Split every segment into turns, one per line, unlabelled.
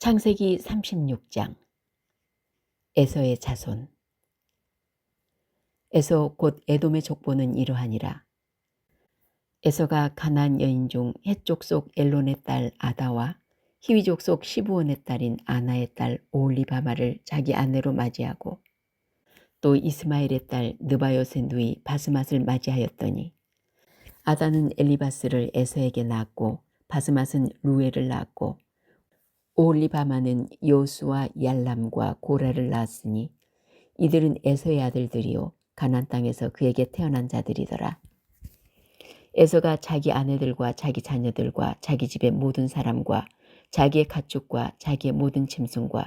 창세기 36장. 에서의 자손. 에서 곧 에돔의 족보는 이러하니라. 에서가 가나안 여인 중 헷 족속 엘론의 딸 아다와 히위 족속 시브온의 딸인 아나의 딸 오홀리바마를 자기 아내로 맞이하고 또 이스마엘의 딸 느바요의 누이 바스맛을 맞이하였더니 아다는 엘리바스를 에서에게 낳았고 바스맛은 루엘을 낳았고 오홀리바마는 요수와 얄람과 고라를 낳았으니 이들은 에서의 아들들이요 가나안 땅에서 그에게 태어난 자들이더라. 에서가 자기 아내들과 자기 자녀들과 자기 집의 모든 사람과 자기의 가축과 자기의 모든 짐승과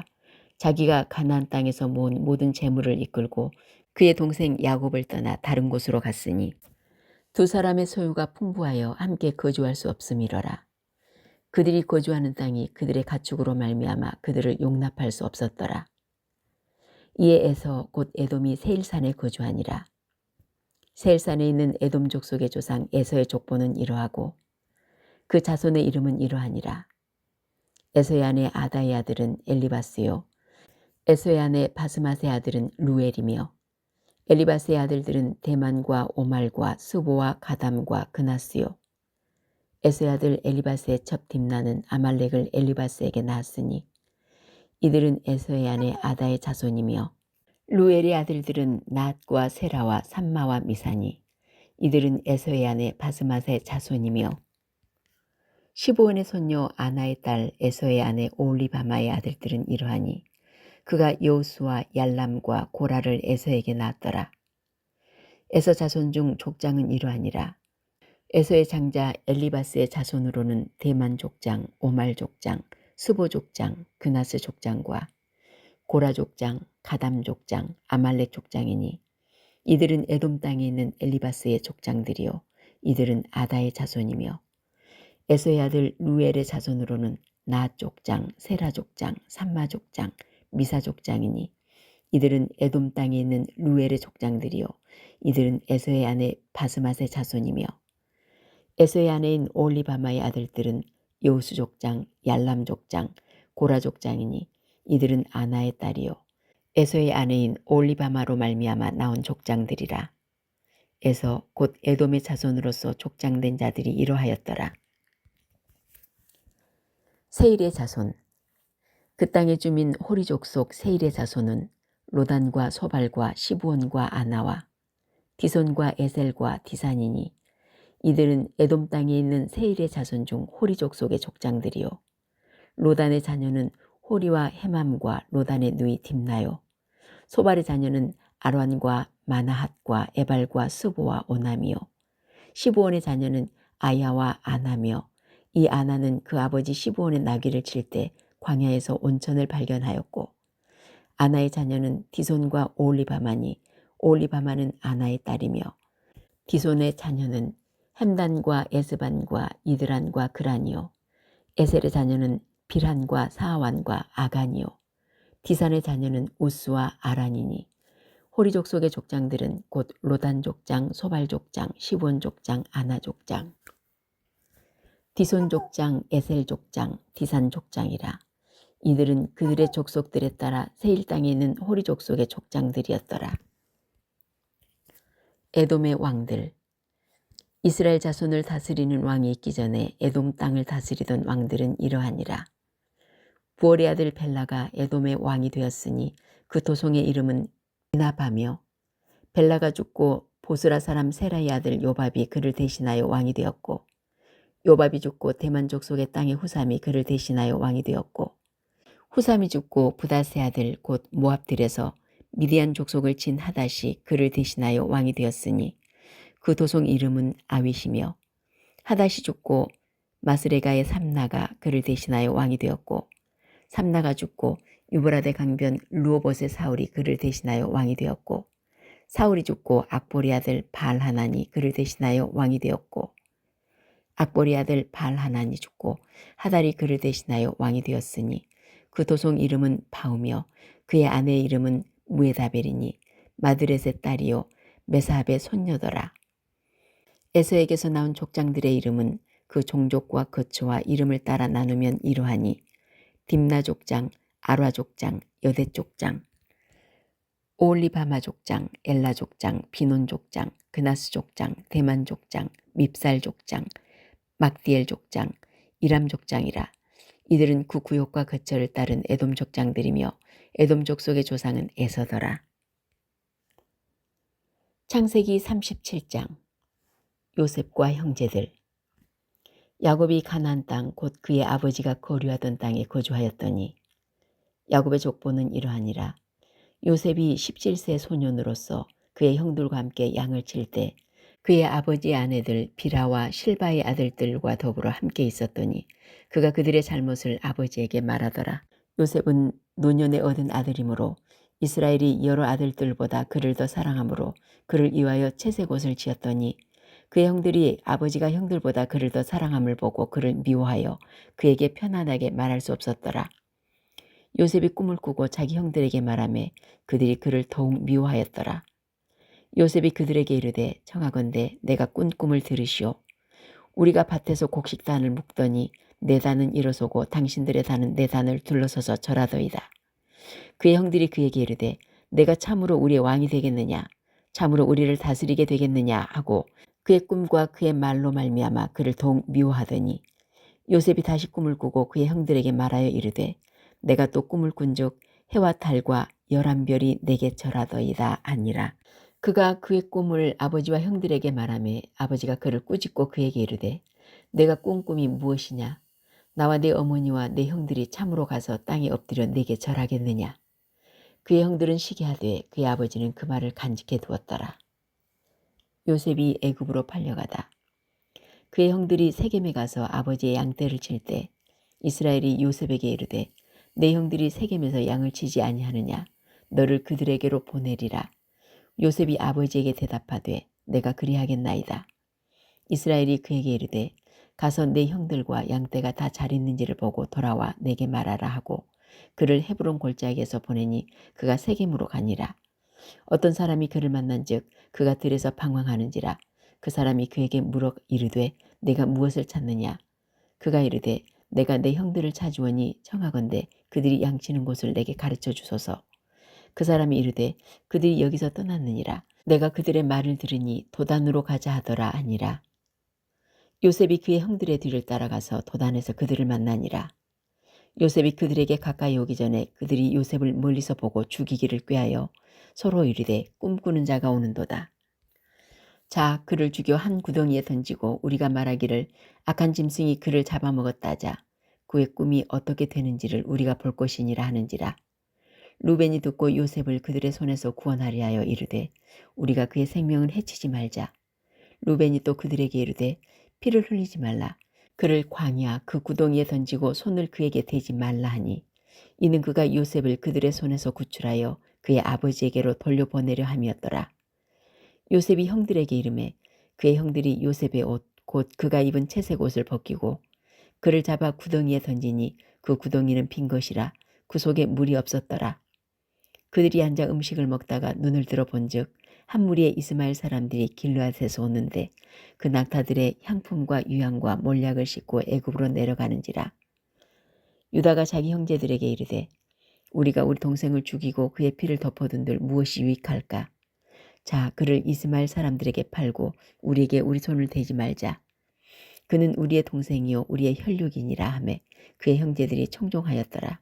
자기가 가나안 땅에서 모은 모든 재물을 이끌고 그의 동생 야곱을 떠나 다른 곳으로 갔으니 두 사람의 소유가 풍부하여 함께 거주할 수 없음이러라. 그들이 거주하는 땅이 그들의 가축으로 말미암아 그들을 용납할 수 없었더라. 이에 에서 곧 에돔이 세일산에 거주하니라. 세일산에 있는 에돔 족속의 조상 에서의 족보는 이러하고 그 자손의 이름은 이러하니라. 에서의 아내 아다의 아들은 엘리바스요 에서의 아내 바스맛의 아들은 루엘이며 엘리바스의 아들들은 대만과 오말과 스보와 가담과 그나스요 에서의 아들 엘리바스의 첩 딥나는 아말렉을 엘리바스에게 낳았으니 이들은 에서의 아내 아다의 자손이며 루엘의 아들들은 낫과 세라와 삼마와 미사니 이들은 에서의 아내 바스맛의 자손이며 시브온의 손녀 아나의 딸 에서의 아내 오홀리바마의 아들들은 이러하니 그가 여우수와 얄람과 고라를 에서에게 낳았더라. 에서 자손 중 족장은 이러하니라. 에서의 장자 엘리바스의 자손으로는 대만 족장, 오말 족장, 스보 족장, 그나스 족장과 고라 족장, 가담 족장, 아말렉 족장이니 이들은 에돔 땅에 있는 엘리바스의 족장들이요 이들은 아다의 자손이며 에서의 아들 루엘의 자손으로는 나 족장, 세라 족장, 삼마 족장, 미사 족장이니 이들은 에돔 땅에 있는 루엘의 족장들이요 이들은 에서의 아내 바스맛의 자손이며 에서의 아내인 오홀리바마의 아들들은 여우수 족장, 얄람 족장, 고라 족장이니 이들은 아나의 딸이요 에서의 아내인 오홀리바마로 말미암아 나온 족장들이라. 에서 곧 에돔의 자손으로서 족장된 자들이 이러하였더라. 세일의 자손. 그 땅의 주민 호리 족속 세일의 자손은 로단과 소발과 시브온과 아나와 디손과 에셀과 디산이니 이들은 에돔 땅에 있는 세일의 자손 중 호리 족속의 족장들이요 로단의 자녀는 호리와 헤맘과 로단의 누이 딥나요 소발의 자녀는 아란과 마나핫과 에발과 스보와 오남이요 시브온의 자녀는 아야와 아나며 이 아나는 그 아버지 시브온의 나귀를 칠 때 광야에서 온천을 발견하였고 아나의 자녀는 디손과 오홀리바마니 오홀리바마는 아나의 딸이며 디손의 자녀는 햄단과 에스반과 이드란과 그란이요 에셀의 자녀는 빌한과 사하완과 아간이요 디산의 자녀는 우스와 아란이니 호리 족속의 족장들은 곧 로단 족장, 소발 족장, 시브온 족장, 아나 족장, 디손 족장, 에셀 족장, 디산 족장이라. 이들은 그들의 족속들에 따라 세일 땅에 있는 호리 족속의 족장들이었더라. 에돔의 왕들. 이스라엘 자손을 다스리는 왕이 있기 전에 에돔 땅을 다스리던 왕들은 이러하니라. 부올의 아들 벨라가 에돔의 왕이 되었으니 그 도성의 이름은 비나바며 벨라가 죽고 보스라 사람 세라의 아들 요밥이 그를 대신하여 왕이 되었고 요밥이 죽고 대만 족속의 땅의 후삼이 그를 대신하여 왕이 되었고 후삼이 죽고 부다스의 아들 곧 모압들에서 미디안 족속을 친 하닷이 그를 대신하여 왕이 되었으니 그 도성 이름은 아윗이며 하닷이 죽고 마스레가의 삼나가 그를 대신하여 왕이 되었고 삼나가 죽고 유브라데 강변 르호봇의 사울이 그를 대신하여 왕이 되었고 사울이 죽고 악보리 아들 바알하난이 그를 대신하여 왕이 되었고 악보리 아들 바알하난이 죽고 하달이 그를 대신하여 왕이 되었으니 그 도성 이름은 바우며 그의 아내의 이름은 무에다벨이니 마드렛의 딸이요 메사합의 손녀더라. 에서에게서 나온 족장들의 이름은 그 종족과 거처와 이름을 따라 나누면 이러하니 딥나 족장, 아라 족장, 여대 족장, 오홀리바마 족장, 엘라 족장, 비논 족장, 그나스 족장, 대만 족장, 밉살 족장, 막디엘 족장, 이람 족장이라. 이들은 그 구역과 거처를 따른 에돔 족장들이며 에돔 족속의 조상은 에서더라. 창세기 37장. 요셉과 형제들. 야곱이 가나안 땅 곧 그의 아버지가 거류하던 땅에 거주하였더니 야곱의 족보는 이러하니라. 요셉이 17세 소년으로서 그의 형들과 함께 양을 칠 때 그의 아버지의 아내들 비라와 실바의 아들들과 더불어 함께 있었더니 그가 그들의 잘못을 아버지에게 말하더라. 요셉은 노년에 얻은 아들이므로 이스라엘이 여러 아들들보다 그를 더 사랑하므로 그를 위하여 채색 옷을 지었더니 그의 형들이 아버지가 형들보다 그를 더 사랑함을 보고 그를 미워하여 그에게 편안하게 말할 수 없었더라. 요셉이 꿈을 꾸고 자기 형들에게 말하매 그들이 그를 더욱 미워하였더라. 요셉이 그들에게 이르되 청하건대 내가 꾼 꿈을 들으시오. 우리가 밭에서 곡식단을 묶더니 내 단은 일어서고 당신들의 단은 내 단을 둘러서서 절하더이다. 그의 형들이 그에게 이르되 내가 참으로 우리의 왕이 되겠느냐, 참으로 우리를 다스리게 되겠느냐 하고 그의 꿈과 그의 말로 말미암아 그를 더욱 미워하더니 요셉이 다시 꿈을 꾸고 그의 형들에게 말하여 이르되 내가 또 꿈을 꾼즉 해와 달과 11별이 내게 절하더이다 하니라. 그가 그의 꿈을 아버지와 형들에게 말하매 아버지가 그를 꾸짖고 그에게 이르되 내가 꾼 꿈이 무엇이냐? 나와 내 어머니와 내 형들이 참으로 가서 땅에 엎드려 내게 절하겠느냐? 그의 형들은 시기하되 그의 아버지는 그 말을 간직해 두었더라. 요셉이 애굽으로 팔려가다. 그의 형들이 세겜에 가서 아버지의 양떼를 칠 때 이스라엘이 요셉에게 이르되 내 형들이 세겜에서 양을 치지 아니하느냐? 너를 그들에게로 보내리라. 요셉이 아버지에게 대답하되 내가 그리하겠나이다. 이스라엘이 그에게 이르되 가서 내 형들과 양떼가 다 잘 있는지를 보고 돌아와 내게 말하라 하고 그를 헤브론 골짜기에서 보내니 그가 세겜으로 가니라. 어떤 사람이 그를 만난즉 그가 들에서 방황하는지라. 그 사람이 그에게 물어 이르되 내가 무엇을 찾느냐? 그가 이르되 내가 내 형들을 찾으오니 청하건대 그들이 양치는 곳을 내게 가르쳐 주소서. 그 사람이 이르되 그들이 여기서 떠났느니라. 내가 그들의 말을 들으니 도단으로 가자 하더라 하니라. 요셉이 그의 형들의 뒤를 따라가서 도단에서 그들을 만나니라. 요셉이 그들에게 가까이 오기 전에 그들이 요셉을 멀리서 보고 죽이기를 꾀하여 서로 이르되 꿈꾸는 자가 오는도다. 자, 그를 죽여 한 구덩이에 던지고 우리가 말하기를 악한 짐승이 그를 잡아먹었다자 그의 꿈이 어떻게 되는지를 우리가 볼 것이니라 하는지라. 루벤이 듣고 요셉을 그들의 손에서 구원하려 하여 이르되 우리가 그의 생명을 해치지 말자. 루벤이 또 그들에게 이르되 피를 흘리지 말라. 그를 광야 그 구덩이에 던지고 손을 그에게 대지 말라 하니 이는 그가 요셉을 그들의 손에서 구출하여 그의 아버지에게로 돌려보내려 함이었더라. 요셉이 형들에게 이르매 그의 형들이 요셉의 옷 곧 그가 입은 채색 옷을 벗기고 그를 잡아 구덩이에 던지니 그 구덩이는 빈 것이라 그 속에 물이 없었더라. 그들이 앉아 음식을 먹다가 눈을 들어 본즉 한 무리의 이스마엘 사람들이 길르앗에서 오는데 그 낙타들의 향품과 유향과 몰약을 싣고 애굽으로 내려가는지라. 유다가 자기 형제들에게 이르되 우리가 우리 동생을 죽이고 그의 피를 덮어둔들 무엇이 유익할까? 자, 그를 이스마엘 사람들에게 팔고 우리에게 우리 손을 대지 말자. 그는 우리의 동생이요 우리의 혈육이니라 하매 그의 형제들이 청종하였더라.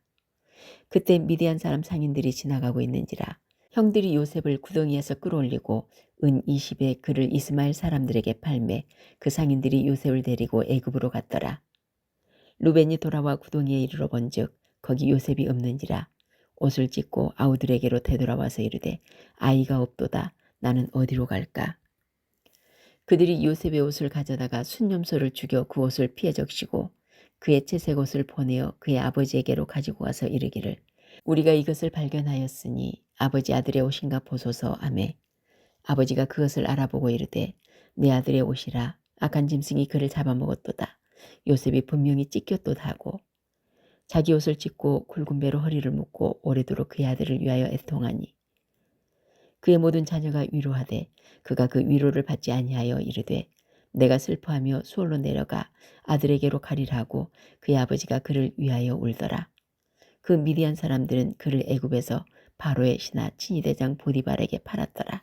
그때 미디안 사람 상인들이 지나가고 있는지라. 형들이 요셉을 구덩이에서 끌어올리고 은 20에 그를 이스마엘 사람들에게 팔매 그 상인들이 요셉을 데리고 애굽으로 갔더라. 루벤이 돌아와 구덩이에 이르러 본즉 거기 요셉이 없는지라. 옷을 찢고 아우들에게로 되돌아와서 이르되 아이가 없도다. 나는 어디로 갈까? 그들이 요셉의 옷을 가져다가 순념소를 죽여 그 옷을 피해 적시고 그의 채색 옷을 보내어 그의 아버지에게로 가지고 와서 이르기를 우리가 이것을 발견하였으니 아버지 아들의 옷인가 보소서 하매 아버지가 그것을 알아보고 이르되 내 아들의 옷이라 악한 짐승이 그를 잡아먹었도다. 요셉이 분명히 찢겼도다 하고 자기 옷을 찢고 굵은 배로 허리를 묶고 오래도록 그의 아들을 위하여 애통하니 그의 모든 자녀가 위로하되 그가 그 위로를 받지 아니하여 이르되 내가 슬퍼하며 수월로 내려가 아들에게로 가리라 하고 그의 아버지가 그를 위하여 울더라. 그 미디안 사람들은 그를 애굽에서 바로의 신하 친위대장 보디발에게 팔았더라.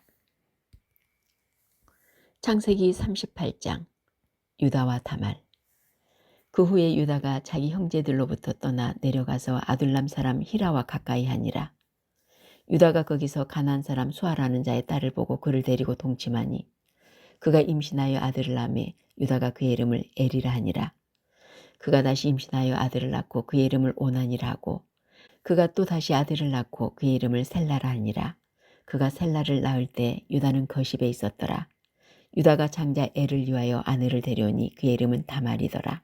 창세기 38장. 유다와 다말. 그 후에 유다가 자기 형제들로부터 떠나 내려가서 아둘람 사람 히라와 가까이 하니라. 유다가 거기서 가나안 사람 수아라는 자의 딸을 보고 그를 데리고 동침하니 그가 임신하여 아들을 낳음에 유다가 그의 이름을 에리라 하니라. 그가 다시 임신하여 아들을 낳고 그의 이름을 오난이라 하고 그가 또 다시 아들을 낳고 그의 이름을 셀라라 하니라. 그가 셀라를 낳을 때 유다는 거십에 있었더라. 유다가 장자 엘을 위하여 아내를 데려오니 그의 이름은 다말이더라.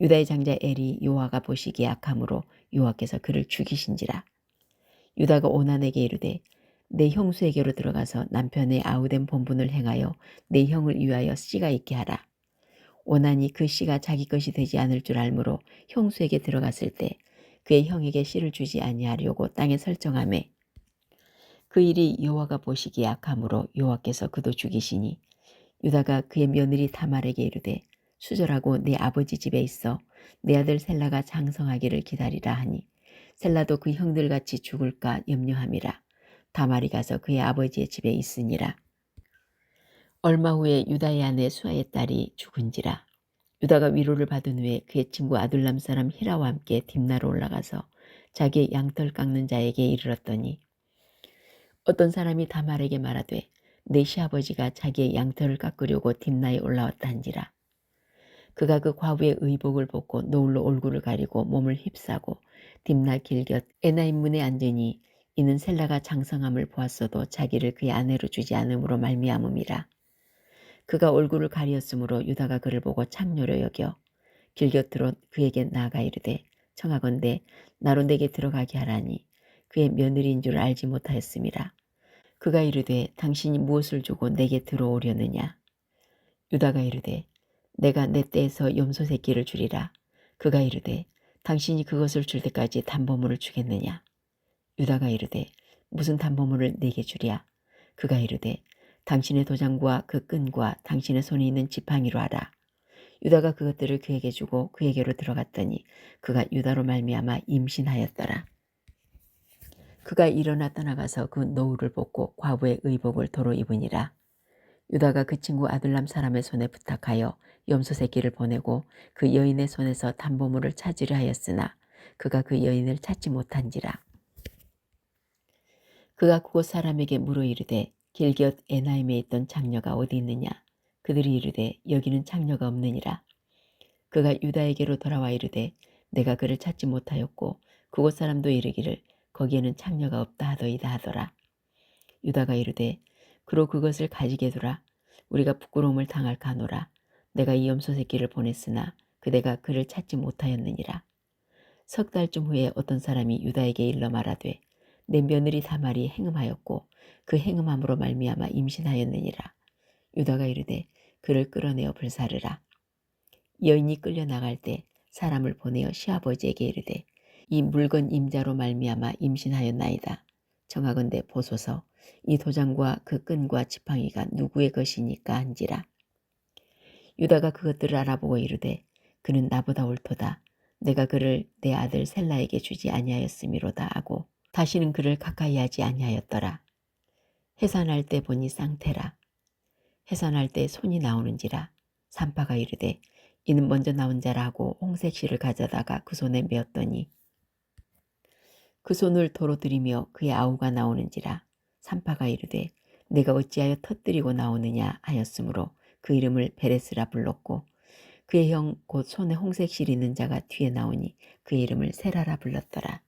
유다의 장자 엘이 요아가 보시기에 악함으로 요아께서 그를 죽이신지라. 유다가 오난에게 이르되 내 형수에게로 들어가서 남편의 아우된 본분을 행하여 내 형을 위하여 씨가 있게 하라. 오난이 그 씨가 자기 것이 되지 않을 줄 알므로 형수에게 들어갔을 때 그의 형에게 씨를 주지 아니하려고 땅에 설정하매 그 일이 여호와가 보시기에 악함으로 여호와께서 그도 죽이시니 유다가 그의 며느리 다말에게 이르되 수절하고 내 아버지 집에 있어 내 아들 셀라가 장성하기를 기다리라 하니 셀라도 그 형들같이 죽을까 염려함이라. 다말이 가서 그의 아버지의 집에 있으니라. 얼마 후에 유다의 아내 수아의 딸이 죽은지라. 유다가 위로를 받은 후에 그의 친구 아둘람 사람 히라와 함께 딥나로 올라가서 자기의 양털 깎는 자에게 이르렀더니 어떤 사람이 다말에게 말하되 내 시아버지가 자기의 양털을 깎으려고 딥나에 올라왔다 한지라. 그가 그 과부의 의복을 벗고 노을로 얼굴을 가리고 몸을 휩싸고 딥나 길곁 에나임 문에 앉으니 이는 셀라가 장성함을 보았어도 자기를 그의 아내로 주지 않음으로 말미암음이라. 그가 얼굴을 가리었으므로 유다가 그를 보고 창녀로 여겨 길곁으로 그에게 나아가 이르되 청하건대 나로 내게 들어가게 하라니 그의 며느리인 줄 알지 못하였음이라. 그가 이르되 당신이 무엇을 주고 내게 들어오려느냐. 유다가 이르되 내가 내 떼에서 염소 새끼를 주리라. 그가 이르되 당신이 그것을 줄 때까지 담보물을 주겠느냐. 유다가 이르되 무슨 담보물을 내게 주랴. 그가 이르되 당신의 도장과 그 끈과 당신의 손에 있는 지팡이로 하라. 유다가 그것들을 그에게 주고 그에게로 들어갔더니 그가 유다로 말미암아 임신하였더라. 그가 일어나 떠나가서 그 노울을 벗고 과부의 의복을 도로 입으니라. 유다가 그 친구 아둘람 사람의 손에 부탁하여 염소 새끼를 보내고 그 여인의 손에서 담보물을 찾으려 하였으나 그가 그 여인을 찾지 못한지라. 그가 그곳 사람에게 물어 이르되 길곁 에나임에 있던 장녀가 어디 있느냐. 그들이 이르되 여기는 장녀가 없느니라. 그가 유다에게로 돌아와 이르되 내가 그를 찾지 못하였고 그곳 사람도 이르기를 거기에는 장녀가 없다 하더이다 하더라. 유다가 이르되 그로 그것을 가지게 두라. 우리가 부끄러움을 당할까 하노라. 내가 이 염소 새끼를 보냈으나 그대가 그를 찾지 못하였느니라. 석 달쯤 후에 어떤 사람이 유다에게 일러 말하되 내 며느리 다말이 행음하였고 그 행음함으로 말미암아 임신하였느니라. 유다가 이르되 그를 끌어내어 불사르라. 여인이 끌려 나갈 때 사람을 보내어 시아버지에게 이르되 이 물건 임자로 말미암아 임신하였나이다. 정하건대 보소서 이 도장과 그 끈과 지팡이가 누구의 것이니까 한지라. 유다가 그것들을 알아보고 이르되 그는 나보다 옳도다. 내가 그를 내 아들 셀라에게 주지 아니하였음이로다 하고 다시는 그를 가까이 하지 아니하였더라. 해산할 때 보니 쌍태라. 해산할 때 손이 나오는지라. 산파가 이르되 이는 먼저 나온 자라 하고 홍색실을 가져다가 그 손에 메었더니 그 손을 도로 들이며 그의 아우가 나오는지라. 산파가 이르되 내가 어찌하여 터뜨리고 나오느냐 하였으므로 그 이름을 베레스라 불렀고 그의 형 곧 손에 홍색실 있는 자가 뒤에 나오니 그의 이름을 세라라 불렀더라.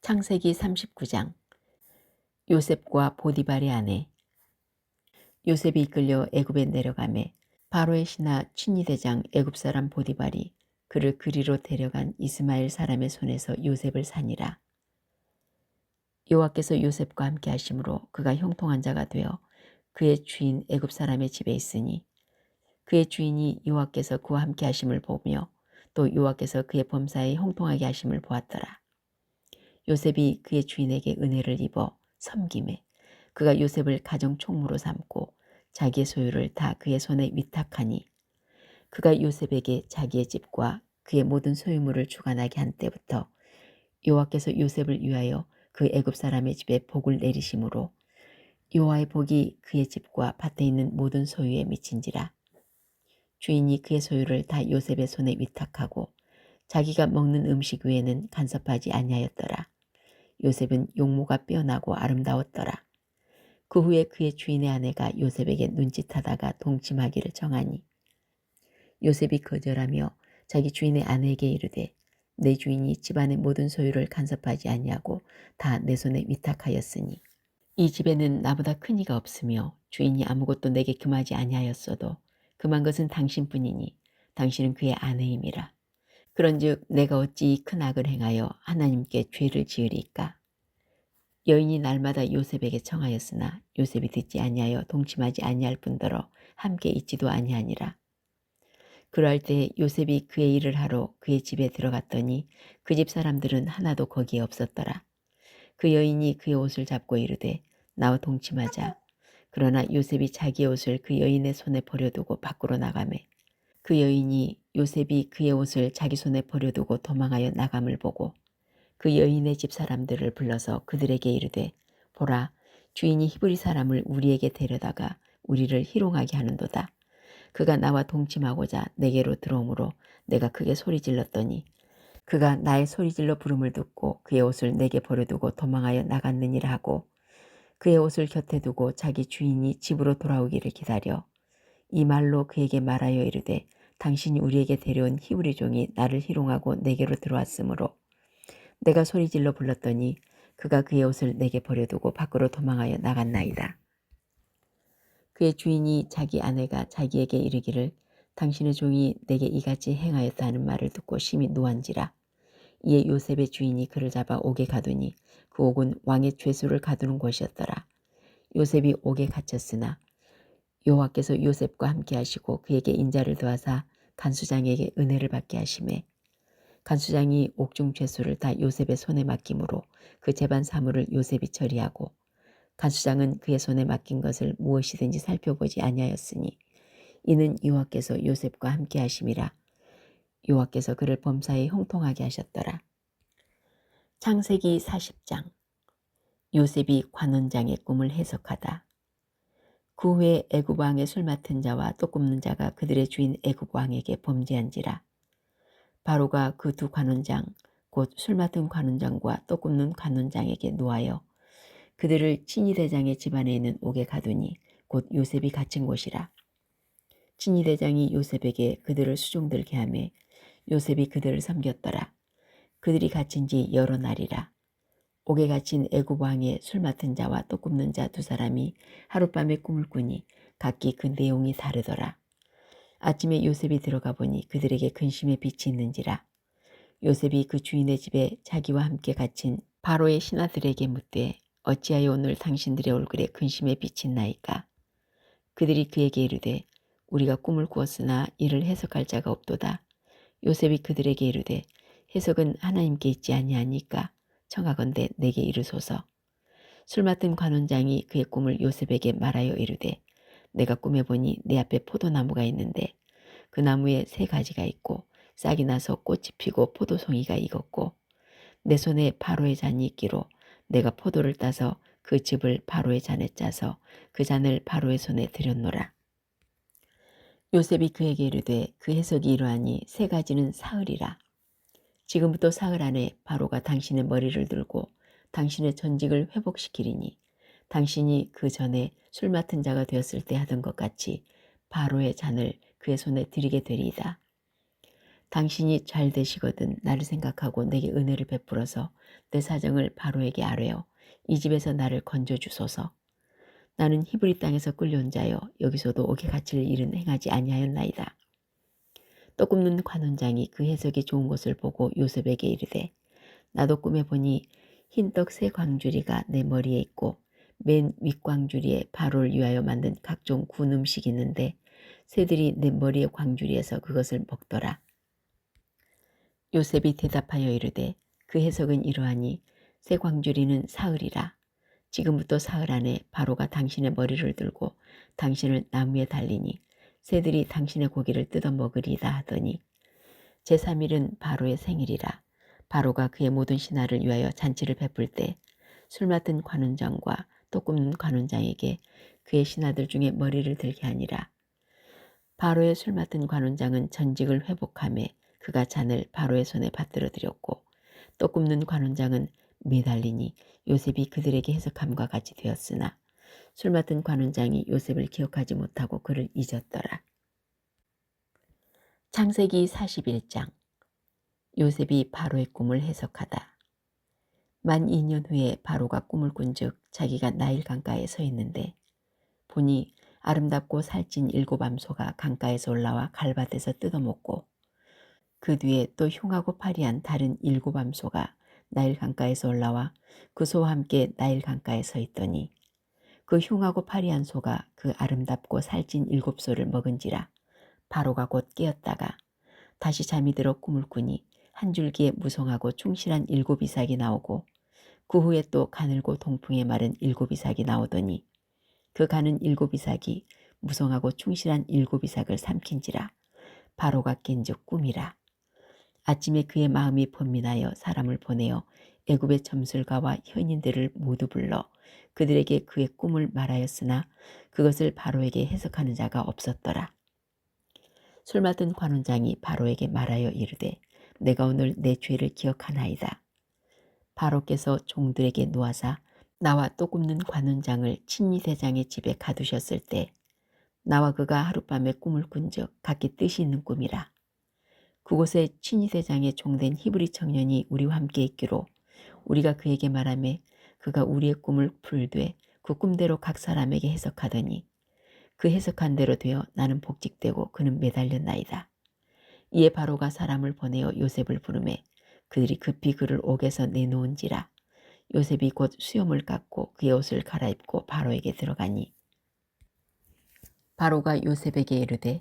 창세기 39장. 요셉과 보디발의 아내. 요셉이 이끌려 애굽에 내려가매 바로의 신하 친위대장 애굽 사람 보디발이 그를 그리로 데려간 이스마엘 사람의 손에서 요셉을 산이라. 여호와께서 요셉과 함께 하심으로 그가 형통한 자가 되어 그의 주인 애굽 사람의 집에 있으니 그의 주인이 여호와께서 그와 함께 하심을 보며 또 여호와께서 그의 범사에 형통하게 하심을 보았더라. 요셉이 그의 주인에게 은혜를 입어 섬김에 그가 요셉을 가정 총무로 삼고 자기의 소유를 다 그의 손에 위탁하니 그가 요셉에게 자기의 집과 그의 모든 소유물을 주관하게 한 때부터 여호와께서 요셉을 위하여 그 애굽 사람의 집에 복을 내리심으로 여호와의 복이 그의 집과 밭에 있는 모든 소유에 미친지라. 주인이 그의 소유를 다 요셉의 손에 위탁하고 자기가 먹는 음식 외에는 간섭하지 아니하였더라. 요셉은 용모가 빼어나고 아름다웠더라. 그 후에 그의 주인의 아내가 요셉에게 눈짓하다가 동침하기를 정하니 요셉이 거절하며 자기 주인의 아내에게 이르되 내 주인이 집안의 모든 소유를 간섭하지 아니하고 다 내 손에 위탁하였으니 이 집에는 나보다 큰 이가 없으며 주인이 아무것도 내게 금하지 아니하였어도 금한 것은 당신뿐이니 당신은 그의 아내임이라. 그런즉 내가 어찌 이 큰 악을 행하여 하나님께 죄를 지으리까. 여인이 날마다 요셉에게 청하였으나 요셉이 듣지 아니하여 동침하지 아니할 뿐더러 함께 있지도 아니하니라. 그럴 때 요셉이 그의 일을 하러 그의 집에 들어갔더니 그 집 사람들은 하나도 거기에 없었더라. 그 여인이 그의 옷을 잡고 이르되 나와 동침하자. 그러나 요셉이 자기의 옷을 그 여인의 손에 버려두고 밖으로 나가매 그 여인이 요셉이 그의 옷을 자기 손에 버려두고 도망하여 나감을 보고 그 여인의 집 사람들을 불러서 그들에게 이르되 보라 주인이 히브리 사람을 우리에게 데려다가 우리를 희롱하게 하는도다. 그가 나와 동침하고자 내게로 들어오므로 내가 크게 소리질렀더니 그가 나의 소리질러 부름을 듣고 그의 옷을 내게 버려두고 도망하여 나갔느니라 하고 그의 옷을 곁에 두고 자기 주인이 집으로 돌아오기를 기다려 이 말로 그에게 말하여 이르되 당신이 우리에게 데려온 히브리 종이 나를 희롱하고 내게로 들어왔으므로 내가 소리질러 불렀더니 그가 그의 옷을 내게 버려두고 밖으로 도망하여 나갔나이다. 그의 주인이 자기 아내가 자기에게 이르기를 당신의 종이 내게 이같이 행하였다 하는 말을 듣고 심히 노한지라. 이에 요셉의 주인이 그를 잡아 옥에 가두니 그 옥은 왕의 죄수를 가두는 곳이었더라. 요셉이 옥에 갇혔으나 여호와께서 요셉과 함께 하시고 그에게 인자를 더하사 간수장에게 은혜를 받게 하시매 간수장이 옥중 죄수를 다 요셉의 손에 맡김으로 그 재반 사물을 요셉이 처리하고 간수장은 그의 손에 맡긴 것을 무엇이든지 살펴보지 아니하였으니 이는 여호와께서 요셉과 함께 하심이라. 여호와께서 그를 범사에 형통하게 하셨더라. 창세기 40장. 요셉이 관원장의 꿈을 해석하다. 그 후에 애굽 왕의 술 맡은 자와 떡 굽는 자가 그들의 주인 애굽 왕에게 범죄한지라. 바로가 그 두 관원장 곧 술 맡은 관원장과 떡 굽는 관원장에게 노하여 그들을 친위대장의 집안에 있는 옥에 가두니 곧 요셉이 갇힌 곳이라. 친위대장이 요셉에게 그들을 수종들게 하매 요셉이 그들을 섬겼더라. 그들이 갇힌 지 여러 날이라. 옥에 갇힌 애굽 왕의 술 맡은 자와 떡 굽는 자 두 사람이 하룻밤에 꿈을 꾸니 각기 그 내용이 다르더라. 아침에 요셉이 들어가 보니 그들에게 근심의 빛이 있는지라. 요셉이 그 주인의 집에 자기와 함께 갇힌 바로의 신하들에게 묻되 어찌하여 오늘 당신들의 얼굴에 근심의 빛이 있나이까. 그들이 그에게 이르되 우리가 꿈을 꾸었으나 이를 해석할 자가 없도다. 요셉이 그들에게 이르되 해석은 하나님께 있지 아니하니까 청하건대 내게 이르소서. 술 맡은 관원장이 그의 꿈을 요셉에게 말하여 이르되 내가 꿈에 보니 내 앞에 포도나무가 있는데 그 나무에 세 가지가 있고 싹이 나서 꽃이 피고 포도송이가 익었고 내 손에 바로의 잔이 있기로 내가 포도를 따서 그 즙을 바로의 잔에 짜서 그 잔을 바로의 손에 들였노라. 요셉이 그에게 이르되 그 해석이 이러하니 세 가지는 사흘이라. 지금부터 사흘 안에 바로가 당신의 머리를 들고 당신의 전직을 회복시키리니 당신이 그 전에 술 맡은 자가 되었을 때 하던 것 같이 바로의 잔을 그의 손에 드리게 되리이다. 당신이 잘 되시거든 나를 생각하고 내게 은혜를 베풀어서 내 사정을 바로에게 아뢰어 이 집에서 나를 건져주소서. 나는 히브리 땅에서 끌려온 자여 여기서도 옥에 갇힐 일은 행하지 아니하였나이다. 떡 굽는 관원장이 그 해석이 좋은 것을 보고 요셉에게 이르되 나도 꿈에 보니 흰떡 세 광주리가 내 머리에 있고 맨 윗광주리에 바로를 위하여 만든 각종 군 음식이 있는데 새들이 내 머리의 광주리에서 그것을 먹더라. 요셉이 대답하여 이르되 그 해석은 이러하니 새 광주리는 사흘이라. 지금부터 사흘 안에 바로가 당신의 머리를 들고 당신을 나무에 달리니 새들이 당신의 고기를 뜯어 먹으리다 하더니 제3일은 바로의 생일이라. 바로가 그의 모든 신하를 위하여 잔치를 베풀 때 술 맡은 관원장과 또 굽는 관원장에게 그의 신하들 중에 머리를 들게 하니라. 바로의 술 맡은 관원장은 전직을 회복하매 그가 잔을 바로의 손에 받들어 드렸고 또 굽는 관원장은 매달리니 요셉이 그들에게 해석함과 같이 되었으나 술 맡은 관원장이 요셉을 기억하지 못하고 그를 잊었더라. 창세기 41장. 요셉이 바로의 꿈을 해석하다. 만 2년 후에 바로가 꿈을 꾼즉 자기가 나일 강가에 서 있는데 보니 아름답고 살찐 7암소가 강가에서 올라와 갈밭에서 뜯어먹고 그 뒤에 또 흉하고 파리한 다른 7암소가 나일 강가에서 올라와 그 소와 함께 나일 강가에 서 있더니 그 흉하고 파리한 소가 그 아름답고 살찐 7소를 먹은지라. 바로가 곧 깨었다가 다시 잠이 들어 꿈을 꾸니 한 줄기에 무성하고 충실한 7이삭이 나오고 그 후에 또 가늘고 동풍에 마른 7이삭이 나오더니 그 가는 7이삭이 무성하고 충실한 7이삭을 삼킨지라. 바로가 깬즉 꿈이라. 아침에 그의 마음이 번민하여 사람을 보내어 애굽의 점술가와 현인들을 모두 불러 그들에게 그의 꿈을 말하였으나 그것을 바로에게 해석하는 자가 없었더라. 술 맡은 관원장이 바로에게 말하여 이르되 내가 오늘 내 죄를 기억하나이다. 바로께서 종들에게 놓아사 나와 또 굽는 관원장을 친위대장의 집에 가두셨을 때 나와 그가 하룻밤에 꿈을 꾼즉 각기 뜻이 있는 꿈이라. 그곳에 친위대장의 종된 히브리 청년이 우리와 함께 있기로 우리가 그에게 말하매 그가 우리의 꿈을 풀되 그 꿈대로 각 사람에게 해석하더니 그 해석한 대로 되어 나는 복직되고 그는 매달렸나이다. 이에 바로가 사람을 보내어 요셉을 부르매 그들이 급히 그를 옥에서 내놓은지라. 요셉이 곧 수염을 깎고 그의 옷을 갈아입고 바로에게 들어가니 바로가 요셉에게 이르되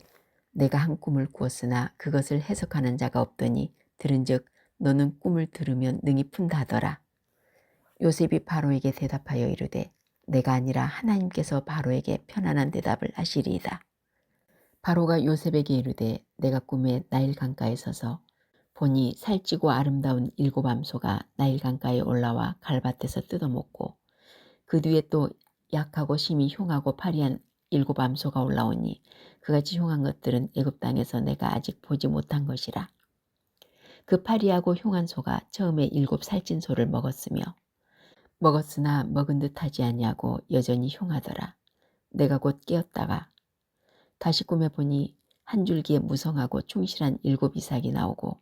내가 한 꿈을 꾸었으나 그것을 해석하는 자가 없더니 들은즉 너는 꿈을 들으면 능히 푼다 하더라. 요셉이 바로에게 대답하여 이르되 내가 아니라 하나님께서 바로에게 편안한 대답을 하시리이다. 바로가 요셉에게 이르되 내가 꿈에 나일 강가에 서서 보니 살찌고 아름다운 7암소가 나일 강가에 올라와 갈밭에서 뜯어먹고 그 뒤에 또 약하고 심히 흉하고 파리한 7암소가 올라오니 그같이 흉한 것들은 애굽 땅에서 내가 아직 보지 못한 것이라. 그 파리하고 흉한 소가 처음에 7 살찐 소를 먹었으나 먹은 듯 하지 아니하고 여전히 흉하더라. 내가 곧 깨었다가 다시 꿈에 보니 한 줄기에 무성하고 충실한 7이삭이 나오고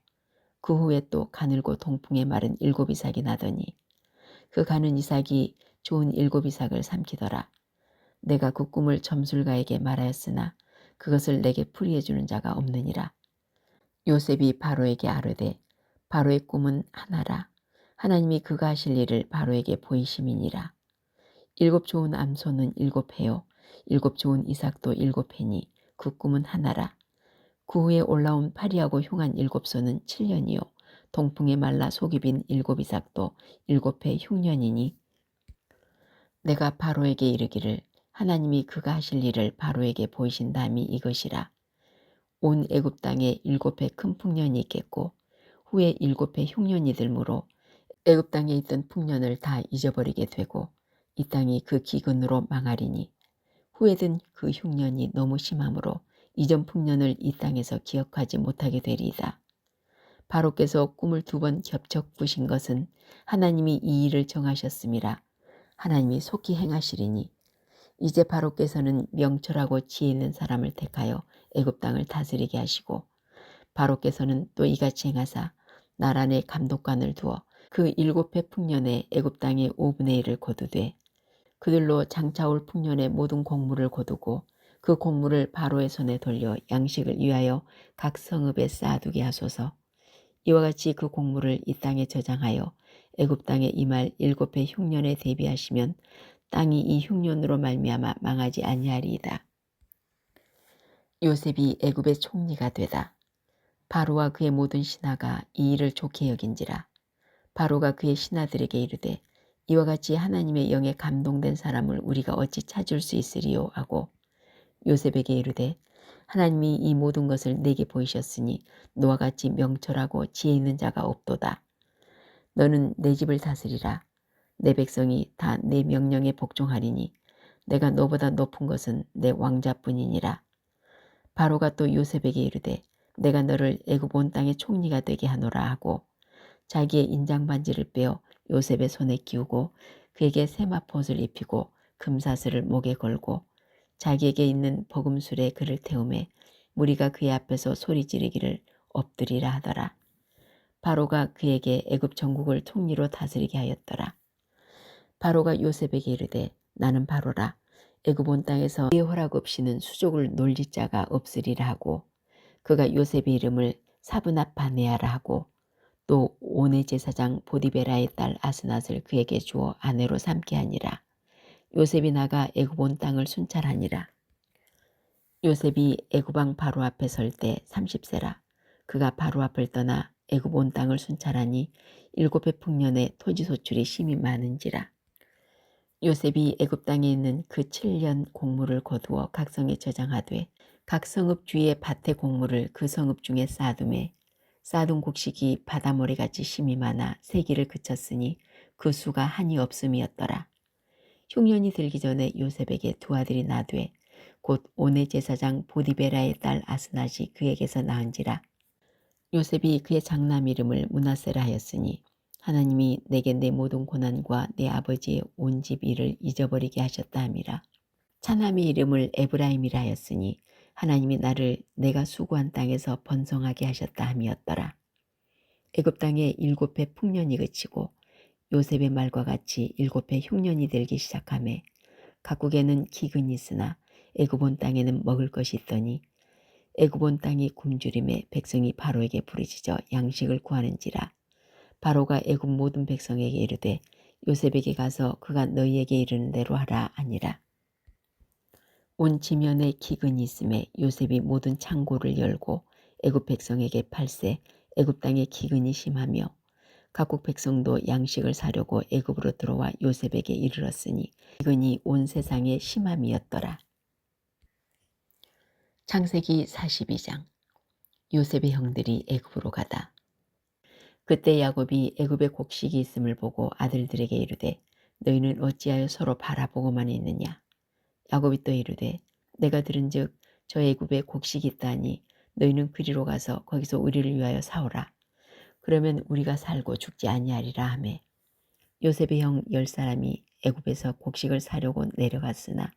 그 후에 또 가늘고 동풍에 마른 7이삭이 나더니 그 가는 이삭이 좋은 7이삭을 삼키더라. 내가 그 꿈을 점술가에게 말하였으나 그것을 내게 풀이해 주는 자가 없느니라. 요셉이 바로에게 아뢰되 바로의 꿈은 하나라. 하나님이 그가 하실 일을 바로에게 보이심이니라. 7 좋은 암소는 7회요 7 좋은 이삭도 7회니 그 꿈은 하나라. 그 후에 올라온 파리하고 흉한 7소는 7년이요 동풍에 말라 속이 빈 7이삭도 7회 흉년이니 내가 바로에게 이르기를 하나님이 그가 하실 일을 바로에게 보이신 다음이 이것이라. 온 애굽 땅에 7회 큰 풍년이 있겠고 후에 7회 흉년이 들므로 애굽 땅에 있던 풍년을 다 잊어버리게 되고 이 땅이 그 기근으로 망하리니 후에든 그 흉년이 너무 심하므로 이전 풍년을 이 땅에서 기억하지 못하게 되리이다. 바로께서 꿈을 2번 겹쳐 꾸신 것은 하나님이 이 일을 정하셨음이라. 하나님이 속히 행하시리니 이제 바로께서는 명철하고 지혜 있는 사람을 택하여 애굽 땅을 다스리게 하시고 바로께서는 또 이같이 행하사 나라 내 감독관을 두어 그 7회 풍년에 애굽 땅의 5분의 1을 거두되 그들로 장차올 풍년의 모든 곡물을 거두고 그 곡물을 바로의 손에 돌려 양식을 위하여 각 성읍에 쌓아두게 하소서. 이와 같이 그 곡물을 이 땅에 저장하여 애굽 땅에 임할 7회 흉년에 대비하시면 땅이 이 흉년으로 말미암아 망하지 아니하리이다. 요셉이 애굽의 총리가 되다. 바로와 그의 모든 신하가 이 일을 좋게 여긴지라. 바로가 그의 신하들에게 이르되 이와 같이 하나님의 영에 감동된 사람을 우리가 어찌 찾을 수 있으리요 하고 요셉에게 이르되 하나님이 이 모든 것을 내게 보이셨으니 너와 같이 명철하고 지혜 있는 자가 없도다. 너는 내 집을 다스리라. 내 백성이 다 내 명령에 복종하리니 내가 너보다 높은 것은 내 왕자뿐이니라. 바로가 또 요셉에게 이르되 내가 너를 애굽 온 땅의 총리가 되게 하노라 하고 자기의 인장 반지를 빼어 요셉의 손에 끼우고 그에게 세마포옷을 입히고 금사슬을 목에 걸고 자기에게 있는 버금술에 그를 태우매 무리가 그의 앞에서 소리 지르기를 엎드리라 하더라. 바로가 그에게 애굽 전국을 총리로 다스리게 하였더라. 바로가 요셉에게 이르되 나는 바로라. 애굽 온 땅에서 네 허락 없이는 수족을 놀릴 자가 없으리라 하고 그가 요셉의 이름을 사브낫바네아라 하고 또 온의 제사장 보디베라의 딸 아스낫을 그에게 주어 아내로 삼게 하니라. 요셉이 나가 애굽 온 땅을 순찰하니라. 요셉이 애굽 왕 바로 앞에 설 때 30세라. 그가 바로 앞을 떠나 애굽 온 땅을 순찰하니 7해 풍년에 토지 소출이 심히 많은지라. 요셉이 애굽 땅에 있는 그 7년 곡물을 거두어 각 성에 저장하되 각 성읍 주위의 밭의 곡물을 그 성읍 중에 쌓아두매 쌓아둔 곡식이 바다모래같이 심이 많아 세기를 그쳤으니 그 수가 한이 없음이었더라. 흉년이 들기 전에 요셉에게 두 아들이 나되 곧 온의 제사장 보디베라의 딸 아스낫이 그에게서 낳은지라. 요셉이 그의 장남 이름을 므낫세라 하였으니 하나님이 내게 내 모든 고난과 내 아버지의 온 집 일을 잊어버리게 하셨다 함이라. 차남의 이름을 에브라임이라 하였으니 하나님이 나를 내가 수고한 땅에서 번성하게 하셨다 함이었더라. 애굽 땅에 7해 풍년이 그치고 요셉의 말과 같이 7해 흉년이 들기 시작하매 각국에는 기근이 있으나 애굽 온 땅에는 먹을 것이 있더니 애굽 온 땅이 굶주림에 백성이 바로에게 부르짖어 양식을 구하는지라. 바로가 애굽 모든 백성에게 이르되 요셉에게 가서 그가 너희에게 이르는 대로 하라 하니라. 온 지면에 기근이 있음에 요셉이 모든 창고를 열고 애굽 백성에게 팔세 애굽 땅에 기근이 심하며 각국 백성도 양식을 사려고 애굽으로 들어와 요셉에게 이르렀으니 기근이 온 세상에 심함이었더라. 창세기 42장. 요셉의 형들이 애굽으로 가다. 그때 야곱이 애굽에 곡식이 있음을 보고 아들들에게 이르되 너희는 어찌하여 서로 바라보고만 있느냐. 야곱이 또 이르되 내가 들은즉 저 애굽에 곡식이 있다니 너희는 그리로 가서 거기서 우리를 위하여 사오라. 그러면 우리가 살고 죽지 아니하리라 하매 요셉의 형 10사람이 애굽에서 곡식을 사려고 내려갔으나